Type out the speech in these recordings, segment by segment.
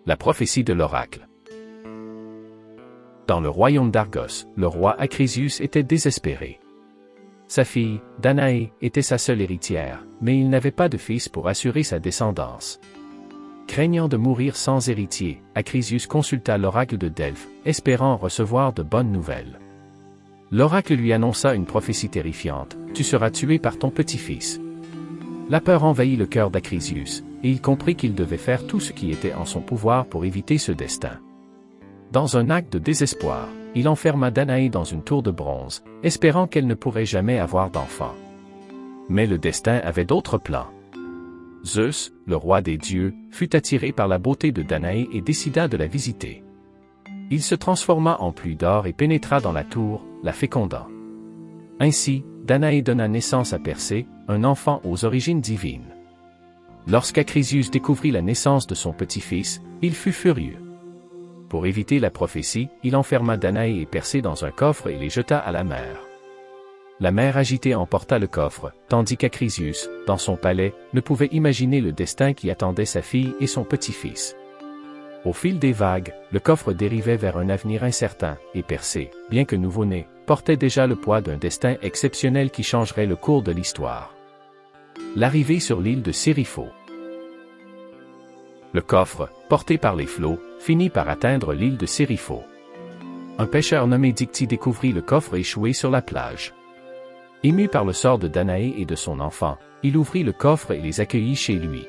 La prophétie de l'oracle. Dans le royaume d'Argos, le roi Acrisius était désespéré. Sa fille, Danaé, était sa seule héritière, mais il n'avait pas de fils pour assurer sa descendance. Craignant de mourir sans héritier, Acrisius consulta l'oracle de Delphes, espérant recevoir de bonnes nouvelles. L'oracle lui annonça une prophétie terrifiante: « Tu seras tué par ton petit-fils. » La peur envahit le cœur d'Acrisius, et il comprit qu'il devait faire tout ce qui était en son pouvoir pour éviter ce destin. Dans un acte de désespoir, il enferma Danaé dans une tour de bronze, espérant qu'elle ne pourrait jamais avoir d'enfant. Mais le destin avait d'autres plans. Zeus, le roi des dieux, fut attiré par la beauté de Danaé et décida de la visiter. Il se transforma en pluie d'or et pénétra dans la tour, la fécondant. Ainsi, Danaé donna naissance à Persée, un enfant aux origines divines. Lorsqu'Acrisius découvrit la naissance de son petit-fils, il fut furieux. Pour éviter la prophétie, il enferma Danaé et Persée dans un coffre et les jeta à la mer. La mer agitée emporta le coffre, tandis qu'Acrisius, dans son palais, ne pouvait imaginer le destin qui attendait sa fille et son petit-fils. Au fil des vagues, le coffre dérivait vers un avenir incertain, et Persée, bien que nouveau-né, portait déjà le poids d'un destin exceptionnel qui changerait le cours de l'histoire. L'arrivée sur l'île de Sérifo. Le coffre, porté par les flots, finit par atteindre l'île de Sérifo. Un pêcheur nommé Dictys découvrit le coffre échoué sur la plage. Ému par le sort de Danaé et de son enfant, il ouvrit le coffre et les accueillit chez lui.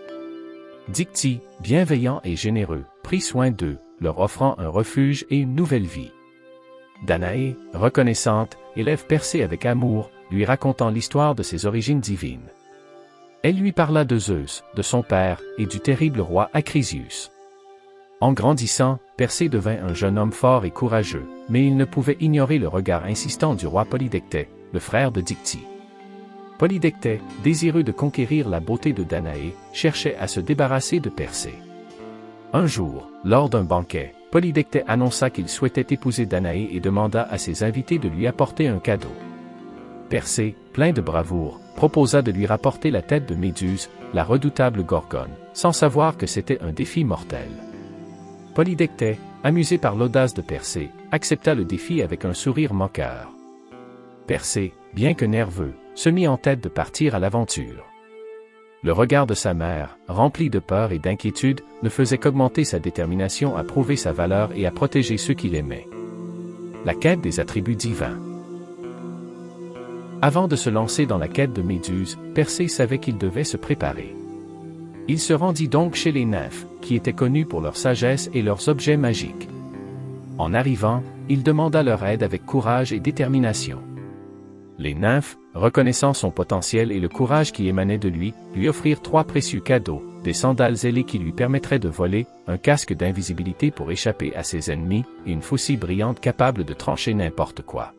Dictys, bienveillant et généreux, prit soin d'eux, leur offrant un refuge et une nouvelle vie. Danaé, reconnaissante, élève Persée avec amour, lui racontant l'histoire de ses origines divines. Elle lui parla de Zeus, de son père, et du terrible roi Acrisius. En grandissant, Persée devint un jeune homme fort et courageux, mais il ne pouvait ignorer le regard insistant du roi Polydectès, le frère de Dictys. Polydectès, désireux de conquérir la beauté de Danaé, cherchait à se débarrasser de Persée. Un jour, lors d'un banquet, Polydectès annonça qu'il souhaitait épouser Danaé et demanda à ses invités de lui apporter un cadeau. Persée, plein de bravoure, proposa de lui rapporter la tête de Méduse, la redoutable Gorgone, sans savoir que c'était un défi mortel. Polydectès, amusé par l'audace de Persée, accepta le défi avec un sourire moqueur. Persée, bien que nerveux, se mit en tête de partir à l'aventure. Le regard de sa mère, rempli de peur et d'inquiétude, ne faisait qu'augmenter sa détermination à prouver sa valeur et à protéger ceux qu'il aimait. La quête des attributs divins. Avant de se lancer dans la quête de Méduse, Persée savait qu'il devait se préparer. Il se rendit donc chez les nymphes, qui étaient connues pour leur sagesse et leurs objets magiques. En arrivant, il demanda leur aide avec courage et détermination. Les nymphes, reconnaissant son potentiel et le courage qui émanait de lui offrirent 3 précieux cadeaux, des sandales ailées qui lui permettraient de voler, un casque d'invisibilité pour échapper à ses ennemis, et une faucille brillante capable de trancher n'importe quoi.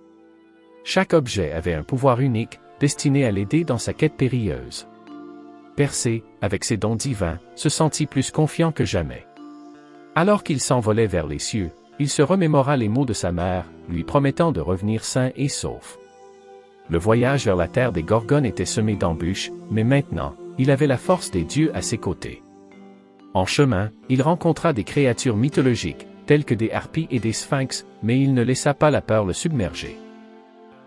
Chaque objet avait un pouvoir unique, destiné à l'aider dans sa quête périlleuse. Persée, avec ses dons divins, se sentit plus confiant que jamais. Alors qu'il s'envolait vers les cieux, il se remémora les mots de sa mère, lui promettant de revenir sain et sauf. Le voyage vers la terre des Gorgones était semé d'embûches, mais maintenant, il avait la force des dieux à ses côtés. En chemin, il rencontra des créatures mythologiques, telles que des harpies et des sphinx, mais il ne laissa pas la peur le submerger.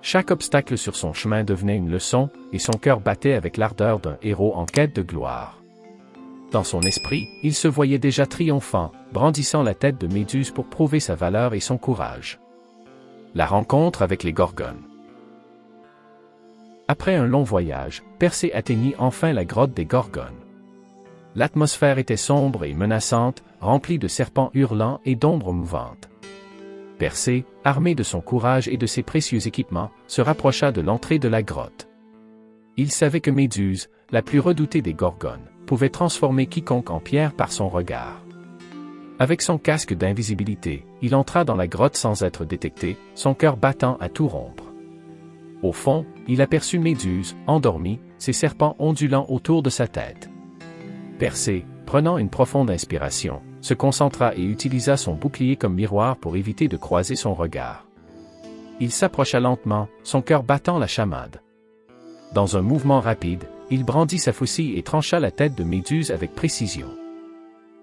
Chaque obstacle sur son chemin devenait une leçon, et son cœur battait avec l'ardeur d'un héros en quête de gloire. Dans son esprit, il se voyait déjà triomphant, brandissant la tête de Méduse pour prouver sa valeur et son courage. La rencontre avec les Gorgones. Après un long voyage, Persée atteignit enfin la grotte des Gorgones. L'atmosphère était sombre et menaçante, remplie de serpents hurlants et d'ombres mouvantes. Persée, armé de son courage et de ses précieux équipements, se rapprocha de l'entrée de la grotte. Il savait que Méduse, la plus redoutée des Gorgones, pouvait transformer quiconque en pierre par son regard. Avec son casque d'invisibilité, il entra dans la grotte sans être détecté, son cœur battant à tout rompre. Au fond, il aperçut Méduse, endormie, ses serpents ondulant autour de sa tête. Persée, prenant une profonde inspiration, se concentra et utilisa son bouclier comme miroir pour éviter de croiser son regard. Il s'approcha lentement, son cœur battant la chamade. Dans un mouvement rapide, il brandit sa faucille et trancha la tête de Méduse avec précision.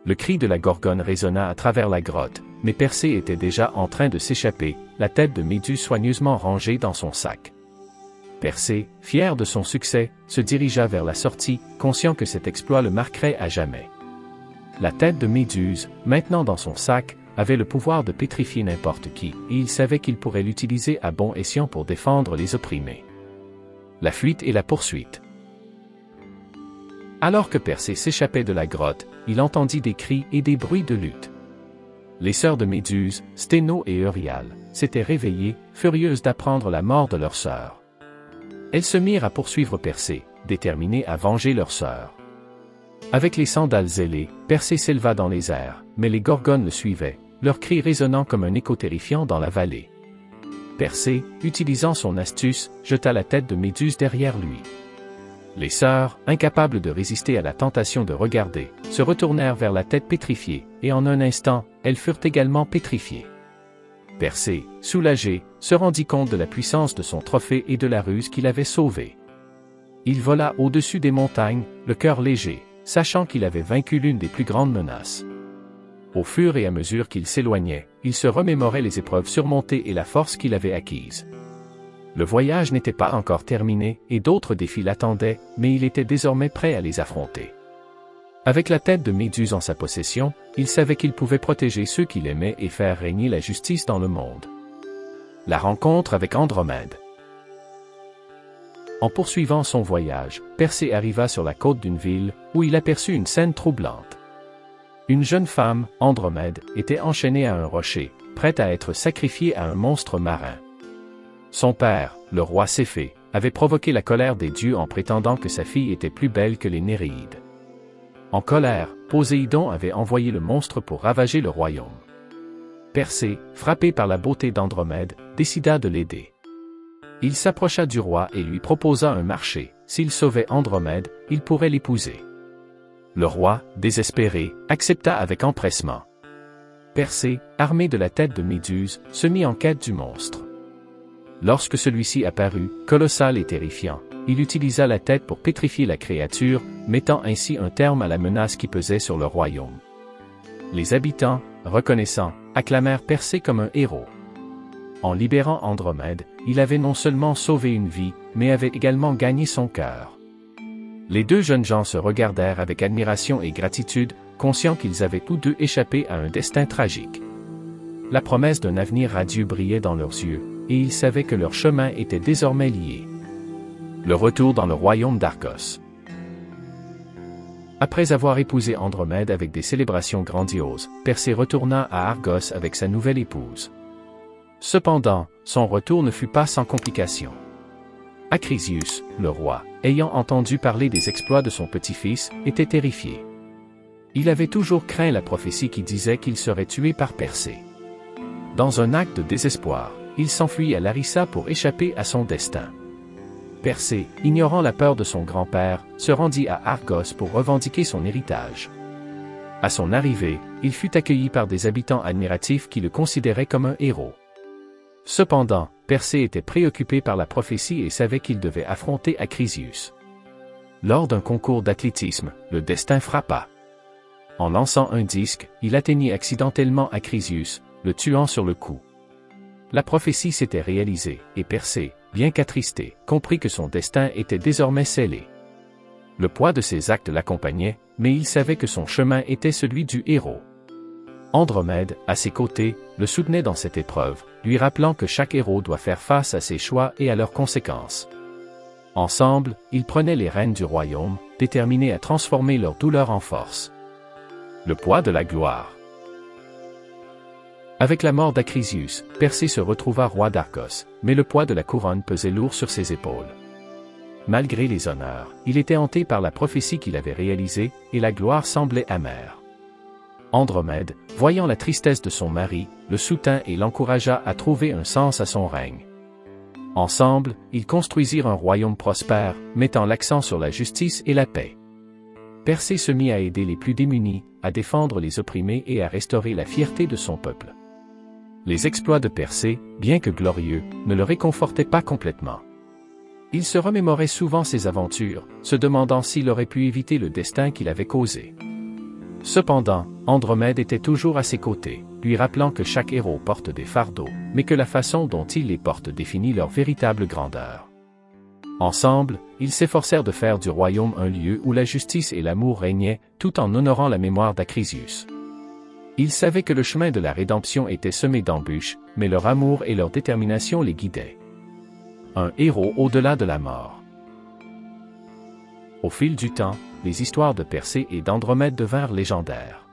Le cri de la Gorgone résonna à travers la grotte, mais Persée était déjà en train de s'échapper, la tête de Méduse soigneusement rangée dans son sac. Persée, fier de son succès, se dirigea vers la sortie, conscient que cet exploit le marquerait à jamais. La tête de Méduse, maintenant dans son sac, avait le pouvoir de pétrifier n'importe qui, et il savait qu'il pourrait l'utiliser à bon escient pour défendre les opprimés. La fuite et la poursuite. Alors que Persée s'échappait de la grotte, il entendit des cris et des bruits de lutte. Les sœurs de Méduse, Sténo et Euryale, s'étaient réveillées, furieuses d'apprendre la mort de leur sœur. Elles se mirent à poursuivre Persée, déterminées à venger leur sœur. Avec les sandales ailées, Persée s'éleva dans les airs, mais les Gorgones le suivaient, leurs cris résonnant comme un écho terrifiant dans la vallée. Persée, utilisant son astuce, jeta la tête de Méduse derrière lui. Les sœurs, incapables de résister à la tentation de regarder, se retournèrent vers la tête pétrifiée, et en un instant, elles furent également pétrifiées. Persée, soulagé, se rendit compte de la puissance de son trophée et de la ruse qu'il avait sauvée. Il vola au-dessus des montagnes, le cœur léger, sachant qu'il avait vaincu l'une des plus grandes menaces. Au fur et à mesure qu'il s'éloignait, il se remémorait les épreuves surmontées et la force qu'il avait acquise. Le voyage n'était pas encore terminé, et d'autres défis l'attendaient, mais il était désormais prêt à les affronter. Avec la tête de Méduse en sa possession, il savait qu'il pouvait protéger ceux qu'il aimait et faire régner la justice dans le monde. La rencontre avec Andromède. En poursuivant son voyage, Persée arriva sur la côte d'une ville, où il aperçut une scène troublante. Une jeune femme, Andromède, était enchaînée à un rocher, prête à être sacrifiée à un monstre marin. Son père, le roi Céphée, avait provoqué la colère des dieux en prétendant que sa fille était plus belle que les Néréides. En colère, Poséidon avait envoyé le monstre pour ravager le royaume. Persée, frappé par la beauté d'Andromède, décida de l'aider. Il s'approcha du roi et lui proposa un marché. S'il sauvait Andromède, il pourrait l'épouser. Le roi, désespéré, accepta avec empressement. Persée, armé de la tête de Méduse, se mit en quête du monstre. Lorsque celui-ci apparut, colossal et terrifiant, il utilisa la tête pour pétrifier la créature, mettant ainsi un terme à la menace qui pesait sur le royaume. Les habitants, reconnaissants, acclamèrent Persée comme un héros. En libérant Andromède, il avait non seulement sauvé une vie, mais avait également gagné son cœur. Les deux jeunes gens se regardèrent avec admiration et gratitude, conscients qu'ils avaient tous deux échappé à un destin tragique. La promesse d'un avenir radieux brillait dans leurs yeux, et ils savaient que leur chemin était désormais lié. Le retour dans le royaume d'Argos. Après avoir épousé Andromède avec des célébrations grandioses, Persée retourna à Argos avec sa nouvelle épouse. Cependant, son retour ne fut pas sans complications. Acrisius, le roi, ayant entendu parler des exploits de son petit-fils, était terrifié. Il avait toujours craint la prophétie qui disait qu'il serait tué par Persée. Dans un acte de désespoir, il s'enfuit à Larissa pour échapper à son destin. Persée, ignorant la peur de son grand-père, se rendit à Argos pour revendiquer son héritage. À son arrivée, il fut accueilli par des habitants admiratifs qui le considéraient comme un héros. Cependant, Persée était préoccupé par la prophétie et savait qu'il devait affronter Acrisius. Lors d'un concours d'athlétisme, le destin frappa. En lançant un disque, il atteignit accidentellement Acrisius, le tuant sur le coup. La prophétie s'était réalisée, et Persée, bien qu'attristé, comprit que son destin était désormais scellé. Le poids de ses actes l'accompagnait, mais il savait que son chemin était celui du héros. Andromède, à ses côtés, le soutenait dans cette épreuve, lui rappelant que chaque héros doit faire face à ses choix et à leurs conséquences. Ensemble, ils prenaient les rênes du royaume, déterminés à transformer leur douleur en force. Le poids de la gloire. Avec la mort d'Acrisius, Persée se retrouva roi d'Argos, mais le poids de la couronne pesait lourd sur ses épaules. Malgré les honneurs, il était hanté par la prophétie qu'il avait réalisée, et la gloire semblait amère. Andromède, voyant la tristesse de son mari, le soutint et l'encouragea à trouver un sens à son règne. Ensemble, ils construisirent un royaume prospère, mettant l'accent sur la justice et la paix. Persée se mit à aider les plus démunis, à défendre les opprimés et à restaurer la fierté de son peuple. Les exploits de Persée, bien que glorieux, ne le réconfortaient pas complètement. Il se remémorait souvent ses aventures, se demandant s'il aurait pu éviter le destin qu'il avait causé. Cependant, Andromède était toujours à ses côtés, lui rappelant que chaque héros porte des fardeaux, mais que la façon dont ils les portent définit leur véritable grandeur. Ensemble, ils s'efforcèrent de faire du royaume un lieu où la justice et l'amour régnaient, tout en honorant la mémoire d'Acrisius. Ils savaient que le chemin de la rédemption était semé d'embûches, mais leur amour et leur détermination les guidaient. Un héros au-delà de la mort. Au fil du temps, les histoires de Persée et d'Andromède devinrent légendaires.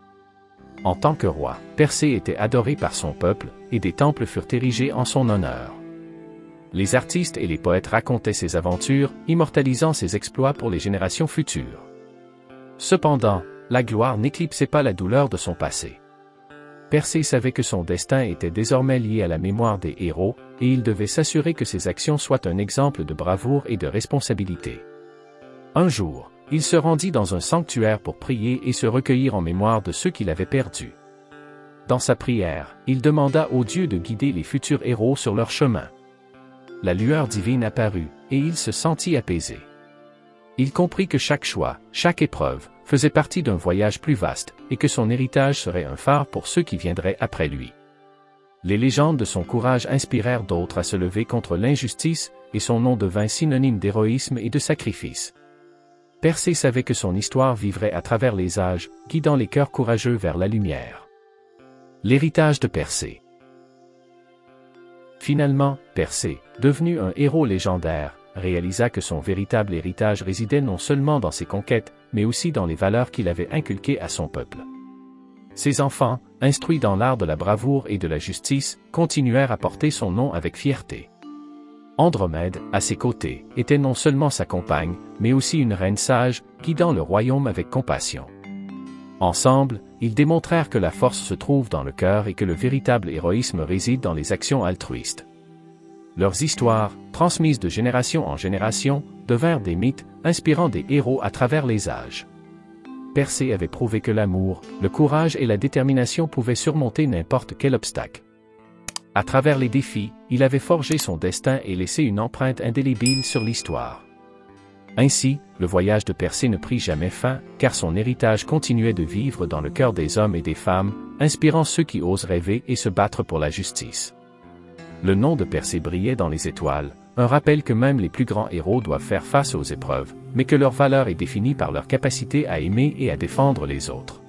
En tant que roi, Persée était adoré par son peuple, et des temples furent érigés en son honneur. Les artistes et les poètes racontaient ses aventures, immortalisant ses exploits pour les générations futures. Cependant, la gloire n'éclipsait pas la douleur de son passé. Persée savait que son destin était désormais lié à la mémoire des héros, et il devait s'assurer que ses actions soient un exemple de bravoure et de responsabilité. Un jour, il se rendit dans un sanctuaire pour prier et se recueillir en mémoire de ceux qu'il avait perdus. Dans sa prière, il demanda aux dieux de guider les futurs héros sur leur chemin. La lueur divine apparut, et il se sentit apaisé. Il comprit que chaque choix, chaque épreuve, faisait partie d'un voyage plus vaste, et que son héritage serait un phare pour ceux qui viendraient après lui. Les légendes de son courage inspirèrent d'autres à se lever contre l'injustice, et son nom devint synonyme d'héroïsme et de sacrifice. Persée savait que son histoire vivrait à travers les âges, guidant les cœurs courageux vers la lumière. L'héritage de Persée. Finalement, Persée, devenu un héros légendaire, réalisa que son véritable héritage résidait non seulement dans ses conquêtes, mais aussi dans les valeurs qu'il avait inculquées à son peuple. Ses enfants, instruits dans l'art de la bravoure et de la justice, continuèrent à porter son nom avec fierté. Andromède, à ses côtés, était non seulement sa compagne, mais aussi une reine sage, guidant le royaume avec compassion. Ensemble, ils démontrèrent que la force se trouve dans le cœur et que le véritable héroïsme réside dans les actions altruistes. Leurs histoires, transmises de génération en génération, devinrent des mythes, inspirant des héros à travers les âges. Persée avait prouvé que l'amour, le courage et la détermination pouvaient surmonter n'importe quel obstacle. À travers les défis, il avait forgé son destin et laissé une empreinte indélébile sur l'histoire. Ainsi, le voyage de Persée ne prit jamais fin, car son héritage continuait de vivre dans le cœur des hommes et des femmes, inspirant ceux qui osent rêver et se battre pour la justice. Le nom de Persée brillait dans les étoiles, un rappel que même les plus grands héros doivent faire face aux épreuves, mais que leur valeur est définie par leur capacité à aimer et à défendre les autres.